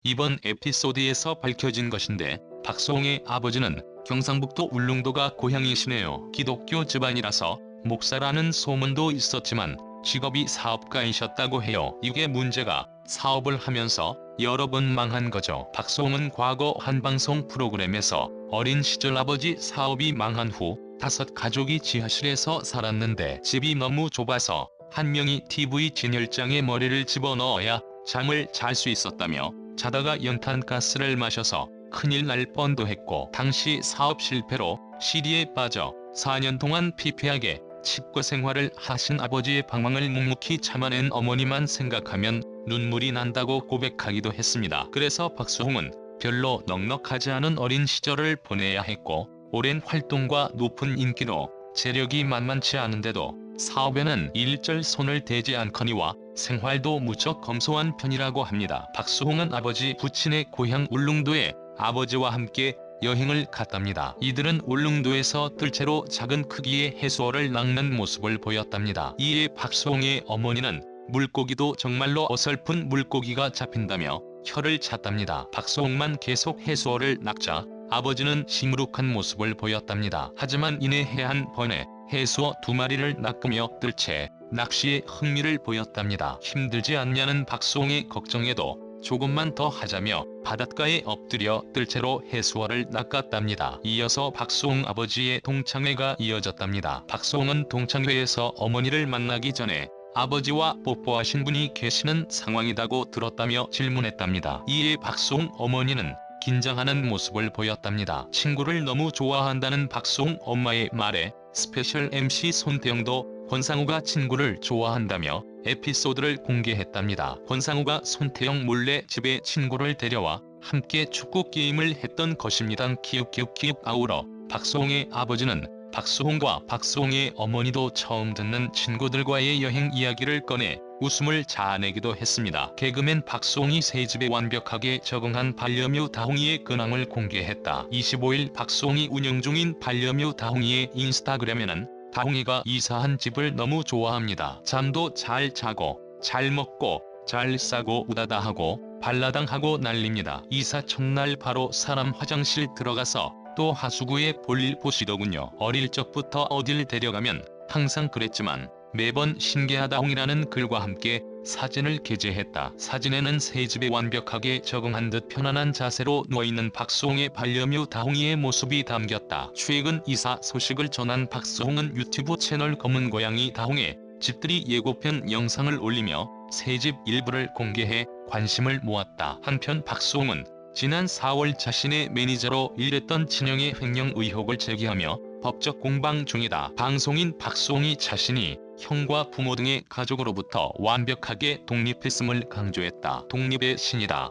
이번 에피소드에서 밝혀진 것인데 박수홍의 아버지는 경상북도 울릉도가 고향이시네요. 기독교 집안이라서 목사라는 소문도 있었지만 직업이 사업가이셨다고 해요. 이게 문제가 사업을 하면서 여러 번 망한 거죠. 박수홍은 과거 한 방송 프로그램에서 어린 시절 아버지 사업이 망한 후 5 가족이 지하실에서 살았는데 집이 너무 좁아서 한 명이 TV 진열장에 머리를 집어넣어야 잠을 잘 수 있었다며 자다가 연탄가스를 마셔서 큰일 날 뻔도 했고, 당시 사업 실패로 시리에 빠져 4년 동안 피폐하게 칩거 생활을 하신 아버지의 방황을 묵묵히 참아낸 어머니만 생각하면 눈물이 난다고 고백하기도 했습니다. 그래서 박수홍은 별로 넉넉하지 않은 어린 시절을 보내야 했고, 오랜 활동과 높은 인기로 재력이 만만치 않은데도 사업에는 일절 손을 대지 않거니와 생활도 무척 검소한 편이라고 합니다. 박수홍은 아버지 부친의 고향 울릉도에 아버지와 함께 여행을 갔답니다. 이들은 울릉도에서 뜰채로 작은 크기의 해수어를 낚는 모습을 보였답니다. 이에 박수홍의 어머니는 물고기도 정말로 어설픈 물고기가 잡힌다며 혀를 찼답니다. 박수홍만 계속 해수어를 낚자 아버지는 시무룩한 모습을 보였답니다. 하지만 이내 해안 번에 해수어 2마리를 낚으며 뜰채 낚시에 흥미를 보였답니다. 힘들지 않냐는 박수홍의 걱정에도 조금만 더 하자며 바닷가에 엎드려 뜰채로 해수어를 낚았답니다. 이어서 박수홍 아버지의 동창회가 이어졌답니다. 박수홍은 동창회에서 어머니를 만나기 전에 아버지와 뽀뽀하신 분이 계시는 상황이라고 들었다며 질문했답니다. 이에 박수홍 어머니는 긴장하는 모습을 보였답니다. 친구를 너무 좋아한다는 박수홍 엄마의 말에 스페셜 MC 손태영도 권상우가 친구를 좋아한다며 에피소드를 공개했답니다. 권상우가 손태영 몰래 집에 친구를 데려와 함께 축구 게임을 했던 것입니다. 키읔키읔키읔. 아울러 박수홍의 아버지는 박수홍과 박수홍의 어머니도 처음 듣는 친구들과의 여행 이야기를 꺼내 웃음을 자아내기도 했습니다. 개그맨 박수홍이 새 집에 완벽하게 적응한 반려묘 다홍이의 근황을 공개했다. 25일 박수홍이 운영 중인 반려묘 다홍이의 인스타그램에는 다홍이가 이사한 집을 너무 좋아합니다. 잠도 잘 자고 잘 먹고 잘 싸고 우다다하고 발라당하고 난립니다. 이사 첫날 바로 사람 화장실 들어가서 또 하수구에 볼일 보시더군요. 어릴 적부터 어딜 데려가면 항상 그랬지만 매번 신기하다홍이라는 글과 함께 사진을 게재했다. 사진에는 새 집에 완벽하게 적응한 듯 편안한 자세로 누워있는 박수홍의 반려묘 다홍이의 모습이 담겼다. 최근 이사 소식을 전한 박수홍은 유튜브 채널 검은 고양이 다홍의 집들이 예고편 영상을 올리며 새 집 일부를 공개해 관심을 모았다. 한편 박수홍은 지난 4월 자신의 매니저로 일했던 친형의 횡령 의혹을 제기하며 법적 공방 중이다. 방송인 박수홍이 자신이 형과 부모 등의 가족으로부터 완벽하게 독립했음을 강조했다. 독립의 신이다.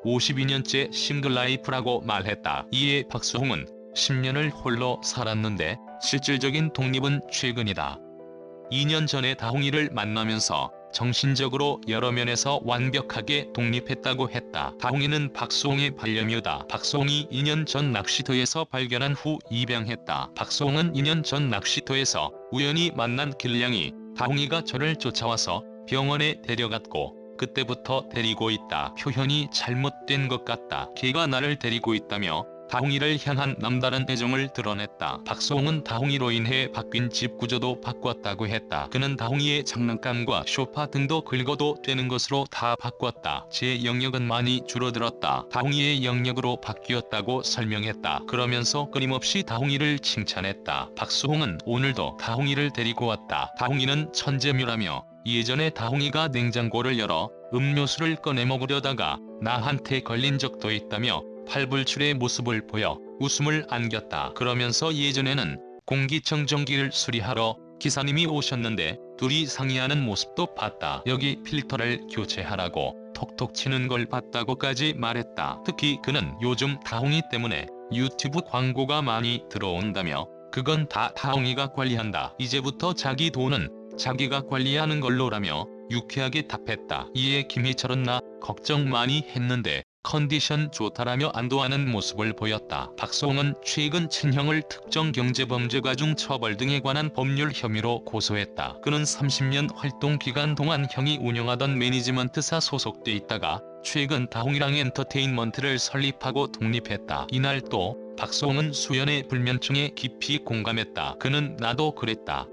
52년째 싱글라이프라고 말했다. 이에 박수홍은 10년을 홀로 살았는데 실질적인 독립은 최근이다. 2년 전에 다홍이를 만나면서 정신적으로 여러 면에서 완벽하게 독립했다고 했다. 다홍이는 박수홍의 반려묘다. 박수홍이 2년 전 낚시터에서 발견한 후 입양했다. 박수홍은 2년 전 낚시터에서 우연히 만난 길냥이 다홍이가 저를 쫓아와서 병원에 데려갔고 그때부터 데리고 있다. 표현이 잘못된 것 같다. 걔가 나를 데리고 있다며 다홍이를 향한 남다른 애정을 드러냈다. 박수홍은 다홍이로 인해 바뀐 집 구조도 바꿨다고 했다. 그는 다홍이의 장난감과 소파 등도 긁어도 되는 것으로 다 바꿨다. 제 영역은 많이 줄어들었다. 다홍이의 영역으로 바뀌었다고 설명했다. 그러면서 끊임없이 다홍이를 칭찬했다. 박수홍은 오늘도 다홍이를 데리고 왔다. 다홍이는 천재묘라며 예전에 다홍이가 냉장고를 열어 음료수를 꺼내 먹으려다가 나한테 걸린 적도 있다며 팔불출의 모습을 보여 웃음을 안겼다. 그러면서 예전에는 공기청정기를 수리하러 기사님이 오셨는데 둘이 상의하는 모습도 봤다. 여기 필터를 교체하라고 톡톡 치는 걸 봤다고까지 말했다. 특히 그는 요즘 다홍이 때문에 유튜브 광고가 많이 들어온다며 그건 다 다홍이가 관리한다. 이제부터 자기 돈은 자기가 관리하는 걸로라며 유쾌하게 답했다. 이에 김희철은 나 걱정 많이 했는데 컨디션 좋다라며 안도하는 모습을 보였다. 박수홍은 최근 친형을 특정경제범죄가 중 처벌 등에 관한 법률 혐의로 고소했다. 그는 30년 활동 기간 동안 형이 운영하던 매니지먼트사 소속돼 있다가 최근 다홍이랑 엔터테인먼트를 설립하고 독립했다. 이날 또 박수홍은 수연의 불면증에 깊이 공감했다. 그는 나도 그랬다.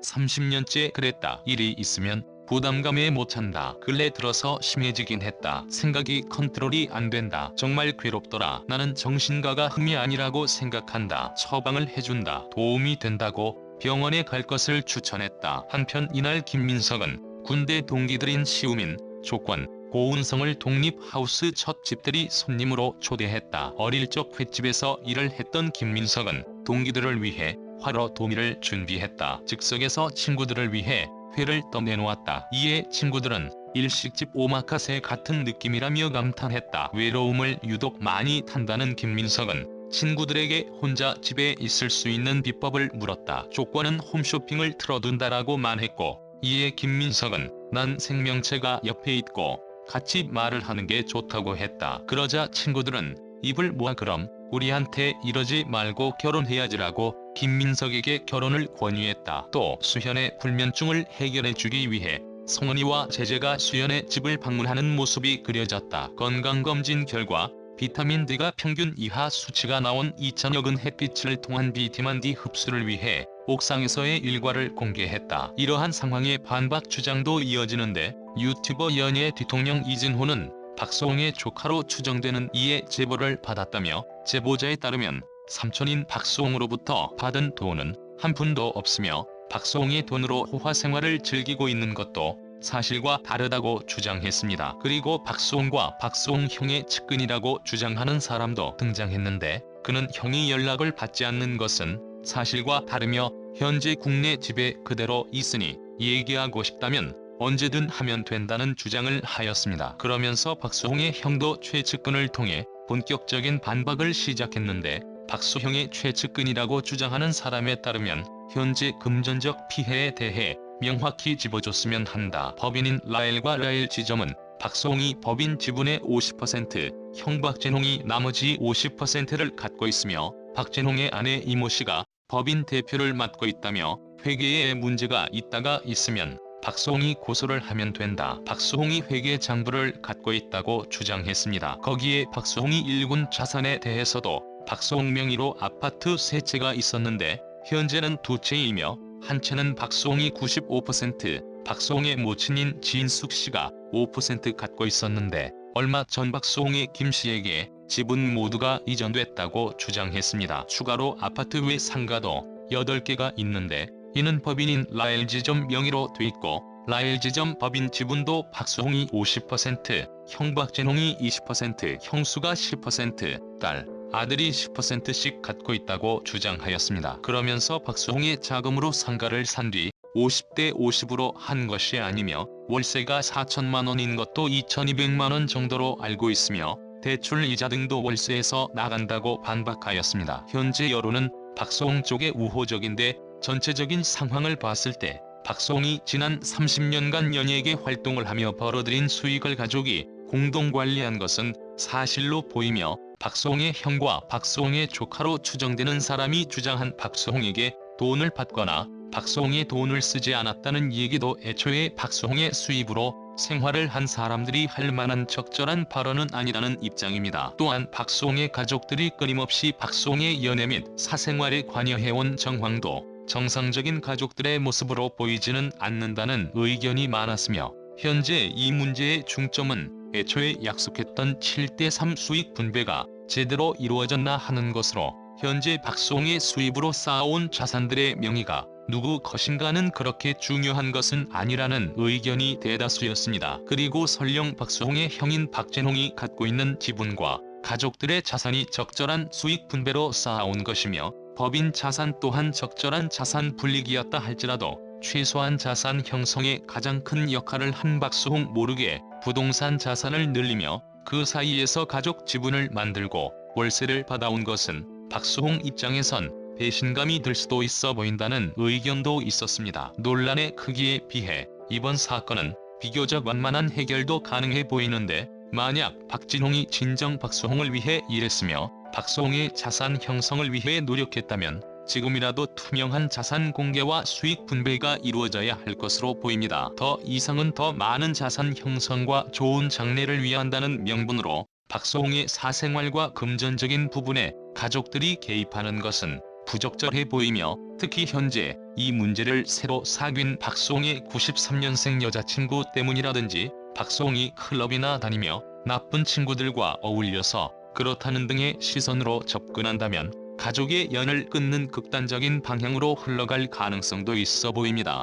30년째 그랬다. 일이 있으면 부담감에 못 찬다. 근래 들어서 심해지긴 했다. 생각이 컨트롤이 안 된다. 정말 괴롭더라. 나는 정신과가 흠이 아니라고 생각한다. 처방을 해준다. 도움이 된다고 병원에 갈 것을 추천했다. 한편 이날 김민석은 군대 동기들인 시우민, 조건, 고운성을 독립하우스 첫 집들이 손님으로 초대했다. 어릴 적 횟집에서 일을 했던 김민석은 동기들을 위해 화로 도미를 준비했다. 즉석에서 친구들을 위해 회를 떠내놓았다. 이에 친구들은 일식집 오마카세 같은 느낌이라며 감탄했다. 외로움을 유독 많이 탄다는 김민석은 친구들에게 혼자 집에 있을 수 있는 비법을 물었다. 조건은 홈쇼핑을 틀어둔다라고 말했고, 이에 김민석은 난 생명체가 옆에 있고 같이 말을 하는 게 좋다고 했다. 그러자 친구들은 입을 모아 그럼 우리한테 이러지 말고 결혼해야지라고 김민석에게 결혼을 권유했다. 또 수현의 불면증을 해결해주기 위해 성은이와 제재가 수연의 집을 방문하는 모습이 그려졌다. 건강검진 결과 비타민 D가 평균 이하 수치가 나온 이찬혁은 햇빛을 통한 비타민 D 흡수를 위해 옥상에서의 일과를 공개했다. 이러한 상황에 반박 주장도 이어지는데 유튜버 연예 뒤통령 이진호는 박수홍의 조카로 추정되는 이의 제보를 받았다며 제보자에 따르면 삼촌인 박수홍으로부터 받은 돈은 한 푼도 없으며 박수홍의 돈으로 호화 생활을 즐기고 있는 것도 사실과 다르다고 주장했습니다. 그리고 박수홍과 박수홍 형의 측근이라고 주장하는 사람도 등장했는데 그는 형이 연락을 받지 않는 것은 사실과 다르며 현재 국내 집에 그대로 있으니 얘기하고 싶다면 언제든 하면 된다는 주장을 하였습니다. 그러면서 박수홍의 형도 최측근을 통해 본격적인 반박을 시작했는데 박수형의 최측근이라고 주장하는 사람에 따르면 현재 금전적 피해에 대해 명확히 짚어줬으면 한다. 법인인 라엘과 라엘 지점은 박수홍이 법인 지분의 50%, 형 박재홍이 나머지 50%를 갖고 있으며 박재홍의 아내 이모씨가 법인 대표를 맡고 있다며 회계에 문제가 있다가 있으면 박수홍이 고소를 하면 된다. 박수홍이 회계 장부를 갖고 있다고 주장했습니다. 거기에 박수홍이 일군 자산에 대해서도 박수홍 명의로 아파트 세 채가 있었는데 현재는 두 채이며 한 채는 박수홍이 95%, 박수홍의 모친인 진숙 씨가 5% 갖고 있었는데 얼마 전 박수홍의 김 씨에게 지분 모두가 이전됐다고 주장했습니다. 추가로 아파트 외 상가도 8개가 있는데 이는 법인인 라엘지점 명의로 돼 있고 라엘지점 법인 지분도 박수홍이 50%, 형 박재홍이 20%, 형수가 10%, 딸, 아들이 10%씩 갖고 있다고 주장하였습니다. 그러면서 박수홍의 자금으로 상가를 산 뒤 50대 50으로 한 것이 아니며 월세가 4천만 원인 것도 2,200만 원 정도로 알고 있으며 대출 이자 등도 월세에서 나간다고 반박하였습니다. 현재 여론은 박수홍 쪽에 우호적인데 전체적인 상황을 봤을 때 박수홍이 지난 30년간 연예계 활동을 하며 벌어들인 수익을 가족이 공동 관리한 것은 사실로 보이며 박수홍의 형과 박수홍의 조카로 추정되는 사람이 주장한 박수홍에게 돈을 받거나 박수홍의 돈을 쓰지 않았다는 얘기도 애초에 박수홍의 수입으로 생활을 한 사람들이 할 만한 적절한 발언은 아니라는 입장입니다. 또한 박수홍의 가족들이 끊임없이 박수홍의 연애 및 사생활에 관여해온 정황도 정상적인 가족들의 모습으로 보이지는 않는다는 의견이 많았으며 현재 이 문제의 중점은 애초에 약속했던 7대3 수익 분배가 제대로 이루어졌나 하는 것으로 현재 박수홍의 수입으로 쌓아온 자산들의 명의가 누구 것인가는 그렇게 중요한 것은 아니라는 의견이 대다수였습니다. 그리고 설령 박수홍의 형인 박재홍이 갖고 있는 지분과 가족들의 자산이 적절한 수익 분배로 쌓아온 것이며 법인 자산 또한 적절한 자산 분리기였다 할지라도 최소한 자산 형성에 가장 큰 역할을 한 박수홍 모르게 부동산 자산을 늘리며 그 사이에서 가족 지분을 만들고 월세를 받아온 것은 박수홍 입장에선 배신감이 들 수도 있어 보인다는 의견도 있었습니다. 논란의 크기에 비해 이번 사건은 비교적 완만한 해결도 가능해 보이는데 만약 박진홍이 진정 박수홍을 위해 일했으며 박수홍의 자산 형성을 위해 노력했다면 지금이라도 투명한 자산 공개와 수익 분배가 이루어져야 할 것으로 보입니다. 더 이상은 더 많은 자산 형성과 좋은 장래를 위한다는 명분으로 박수홍의 사생활과 금전적인 부분에 가족들이 개입하는 것은 부적절해 보이며, 특히 현재 이 문제를 새로 사귄 박수홍의 93년생 여자친구 때문이라든지 박수홍이 클럽이나 다니며 나쁜 친구들과 어울려서 그렇다는 등의 시선으로 접근한다면 가족의 연을 끊는 극단적인 방향으로 흘러갈 가능성도 있어 보입니다.